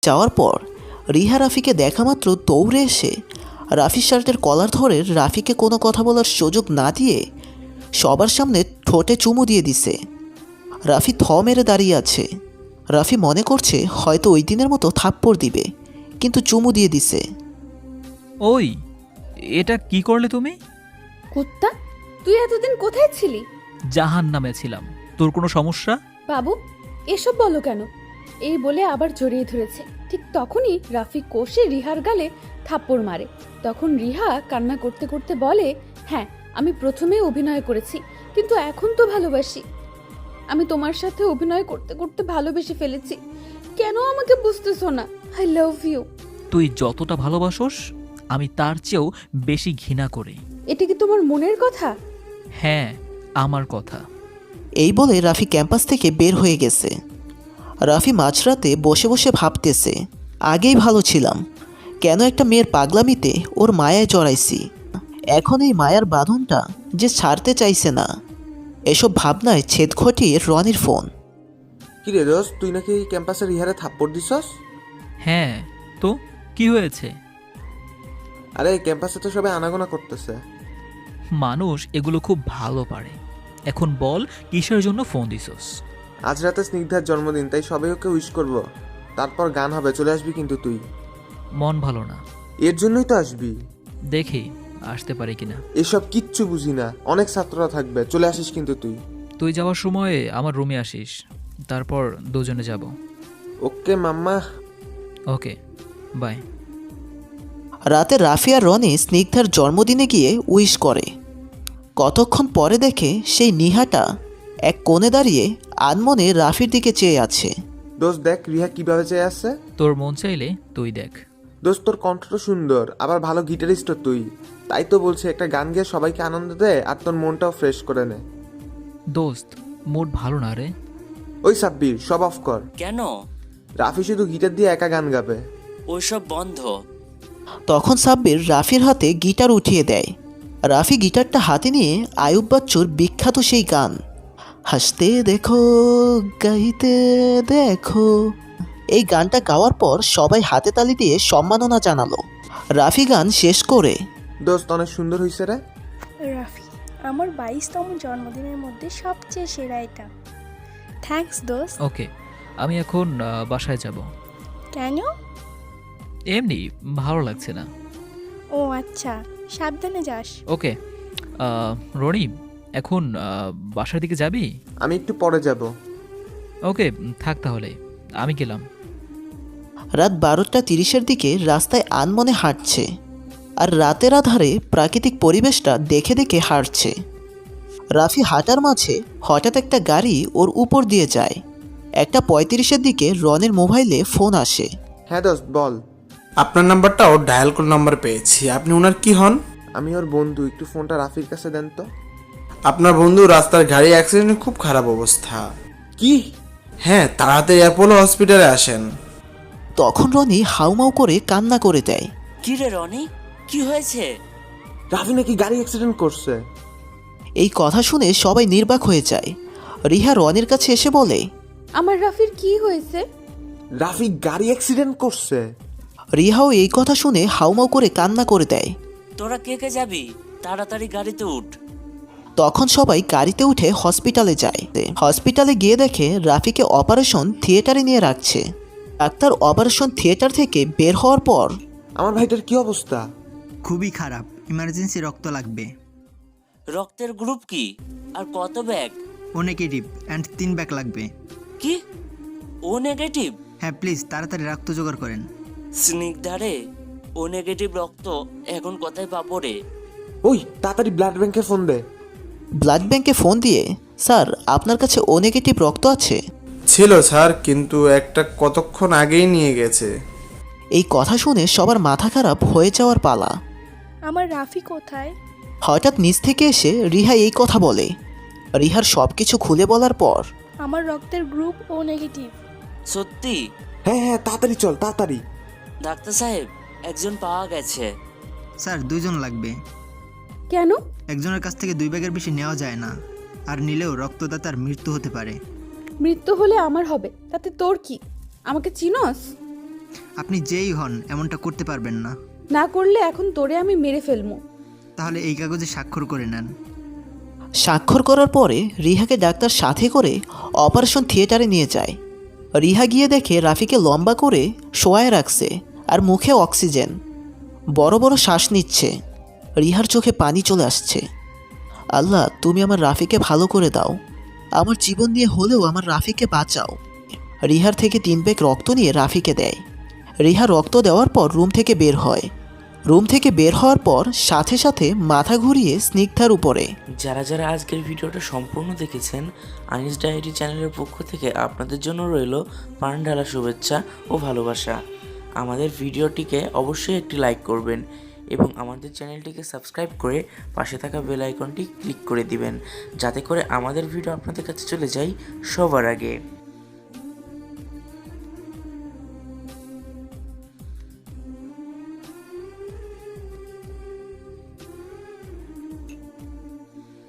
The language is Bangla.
যাওয়ার পর রিহা রাফিকে দেখা মাত্র দৌড়ে এসে রাফির শার্টের কলার ধরে রাফিকে কোনো কথা বলার সুযোগ না দিয়ে সবার সামনে ঠোঁটে চুমু দিয়ে দিছে। রাফি থ মেরে দাঁড়িয়ে আছে। রাফি মনে করছে হয়তো ওই দিনের মতো থাপ্পড় দিবে, কিন্তু চুমু দিয়ে দিছে। ওই, এটা কি করলে তুমি? কুত্তা, তুই এতদিন কোথায় ছিলি? জাহান্নামে ছিলাম। তোর কোনো সমস্যা? বাবু, এসব বলো কেন? এই বলে আবার জড়িয়ে ধরেছে। ঠিক তখনই রাফি কষে রিহার গালে থাপ্পড় মারে। তখন রিহা কান্না করতে করতে বলে, হ্যাঁ, আমি প্রথমে অভিনয় করেছি, কিন্তু এখন তো ভালোবাসি। আমি তোমার সাথে অভিনয় করতে করতে ভালোবেসে ফেলেছি। কেন আমাকে বুঝতেছো না? I love you. তুই যতটা ভালোবাসোস আমি তার চেয়েও বেশি ঘৃণা করি। এটা কি তোমার মনের কথা? হ্যাঁ, আমার কথা। এই বলে রাফি ক্যাম্পাস থেকে বের হয়ে গেছে। রাফি মাঝরাতে বসে বসে ভাবতেছে, আগেই ভালো ছিলাম, কেন একটা মেয়ের পাগলামিতে ওর মায়ায় জড়াইছি। এখন এই মায়ার বাঁধনটা যে ছাড়তে চাইছে না। এসব ভাবনায় ছেদ ঘটিয়ে রনির ফোন। কি রে দোস্ত, তুই নাকি ক্যাম্পাসের রিহারে থাপ্পড় দিছস? হ্যাঁ, তো কি হয়েছে? আরে ক্যাম্পাসে তো সবাই আনাগোনা করতেছে। মানুষ এগুলো খুব ভালো পারে। এখন বল, কিসের জন্য ফোন দিছস? আজ রাতে স্নিগ্ধার জন্মদিন, তাই সবাই ওকে উইশ করব। তারপর গান হবে, চলে আসবি কিন্তু তুই। মন ভালো না। এর জন্যই তো আসবি। দেখি আসতে পারি কিনা। এসব কিচ্ছু বুঝি না, অনেক ছাত্ররা থাকবে, চলে আসিস কিন্তু তুই। তুই যাওয়ার সময় আমার রুমে আসিস, তারপর দুজনে যাব। ওকে মাম্মা। ওকে, বাই। রাতে রাফি আর রনি স্নিগ্ধার জন্মদিনে গিয়ে উইশ করে। কতক্ষণ পরে দেখে সেই নিহাটা এক কোণে দাঁড়িয়ে আনমনে রাফির দিকে চেয়ে আছে। দোস্ত দেখ রিহা কিভাবে চেয়ে আসছে। তোর মন চাইলে তুই দেখ। দোস্ত তোর কণ্ঠটা সুন্দর, আবার ভালো গিটারিস্ট তুই। তাই তো বলছি, একটা গান গেয়ে সবাইকে আনন্দ দে আর তোর মনটাও ফ্রেশ করে নে। দোস্ত, মুড ভালো না রে। ওই সাব্বির, সব অফ কর। কেন? রাফি শুধু গিটার দিয়ে একা গান গাবে। ওইসব বন্ধ। তখন সাব্বির রাফির হাতে গিটার উঠিয়ে দেয়। রাফি গিটারটা হাতে নিয়ে আয়ুব বাচ্চুর বিখ্যাত সেই গান হাসতে দেখো গাইতে দেখো, এই গানটা গাওয়ার পর সবাই হাতে তালি দিয়ে সম্মাননা জানালো। রাফি গান শেষ করে, দোস্ত অনেক সুন্দর হইছে রে। রাফি, আমার 22তম জন্মদিনের মধ্যে সবচেয়ে সেরা এটা। থ্যাঙ্কস দোস্ত। ওকে, আমি এখন বাসায় যাব। কেন? এমনি ভালো লাগছে না। ও আচ্ছা, সাবধানে যাস। ওকে, রনি, এখন বাসার দিকে যাবি? আমি একটু পরে যাব। ওকে, থাক তাহলে, আমি গেলাম। রাত 12:30 দিকে রাস্তায় আনমনে হাঁটছে আর রাতের আধারে প্রাকৃতিক পরিবেশটা দেখে দেখে হাঁটছে। রাফি হাঁটার মাঝে হঠাৎ একটা গাড়ি ওর উপর দিয়ে যায়। 1:35 দিকে রনির মোবাইলে ফোন আসে। হ্যাঁ দোস্ত বল। আপনার নাম্বারটা ওর ডায়াল কোড নাম্বার পেয়েছি। আপনি ওনার কি হন? আমি ওর বন্ধু, একটু ফোনটা রাফির কাছে দেন তো। আপনার বন্ধু রাস্তার গাড়ি অ্যাক্সিডেন্টে খুব খারাপ অবস্থা। কি? হ্যাঁ, তাড়াতাড়ি অ্যাপোলো হসপিটালে আসেন। তখন রনি হাউমাউ করে কান্না করে দেয়। কি রে রনি, কি হয়েছে? রাফি নাকি গাড়ি অ্যাক্সিডেন্ট করছে। এই কথা শুনে সবাই নির্বাক হয়ে যায়। রিহা রনির কাছে এসে বলে, আমার রাফির কি হয়েছে? রাফি গাড়ি অ্যাক্সিডেন্ট করছে। রিহাও এই কথা শুনে হাউমাউ করে কান্না করে দেয়। তোরা কে কে যাবি? তাড়াতাড়ি গাড়িতে উঠ। তখন সবাই গাড়িতে উঠে হসপিটালে যায়। হসপিটালে গিয়ে দেখে রাফিকে অপারেশন থিয়েটারে নিয়ে রাখছে। ডাক্তার অপারেশন থিয়েটার থেকে বের হওয়ার পর, আমার ভাইটার কি অবস্থা? খুবই খারাপ, ইমার্জেন্সি রক্ত লাগবে। রক্তের গ্রুপ কি আর কত bag? O negative and 3 bag লাগবে। কি? ও নেগেটিভ? হ্যাঁ প্লিজ তাড়াতাড়ি রক্ত জোগাড় করেন। স্নিগ্ধারে, ও নেগেটিভ রক্ত এখন কোথায় পাবো রে? ওই তাড়াতাড়ি ব্লাড ব্যাংকে ফোন দে। ব্লাড ব্যাংকে ফোন দিয়ে, স্যার আপনার কাছে ও নেগেটিভ রক্ত আছে? ছিল স্যার, কিন্তু একটা কতক্ষণ আগেই নিয়ে গেছে। এই কথা শুনে সবার মাথা খারাপ হয়ে যাওয়ার পালা। আমার রাফি কোথায়? হঠাৎ নিচ থেকে এসে রিহা এই কথা বলে। রিহার সব কিছু খুলে বলার পর, আমার রক্তের গ্রুপ ও নেগেটিভ। সত্যি? হ্যাঁ হ্যাঁ, তাড়াতাড়ি চল তাড়াতাড়ি। ডাক্তার সাহেব, একজন পাওয়া গেছে। স্যার 2 জন লাগবে। কেন? একজনের কাছ থেকে 2 ব্যাগের বেশি নেওয়া যায় না, আর নিলেও রক্তদাতার মৃত্যু হতে পারে। মৃত্যু হলে আমার হবে, তাতে তোর কি? আমাকে চিনস? আপনি যেই হন এমনটা করতে পারবেন না। না করলে এখন তোরে আমি মেরে ফেলবো। তাহলে এই কাগজে স্বাক্ষর করে নেন। স্বাক্ষর করার পরে রিহাকে ডাক্তার সাথে করে অপারেশন থিয়েটারে নিয়ে যায়। রিহা গিয়ে দেখে রাফিকে লম্বা করে শোয়ায় রাখছে আর মুখে অক্সিজেন, বড় বড় শ্বাস নিচ্ছে। রিহার চোখে পানি চলে আসছে। আল্লাহ, তুমি আমার রাফিকে ভালো করে দাও, আমার জীবন নিয়ে হলেও আমার রাফিকে বাঁচাও। রিহার থেকে 3 ব্যাগ রক্ত নিয়ে রাফিকে দেয়। রিহা রক্ত দেওয়ার পর রুম থেকে বের হয়। রুম থেকে বের হওয়ার পর সাথে সাথে মাথা ঘুরিয়ে স্নিগ্ধার উপরে। যারা যারা আজকের ভিডিওটা সম্পূর্ণ দেখেছেন, আনিস ডায়েরি চ্যানেলের পক্ষ থেকে আপনাদের জন্য রইল প্রাণ ঢালা শুভেচ্ছা ও ভালোবাসা। আমাদের ভিডিওটিকে অবশ্যই একটি লাইক করবেন এবং আমাদের চ্যানেলটিকে সাবস্ক্রাইব করে পাশে থাকা বেল আইকনটি ক্লিক করে দিবেন, যাতে করে আমাদের ভিডিও আপনাদের কাছে চলে যায় সবার আগে।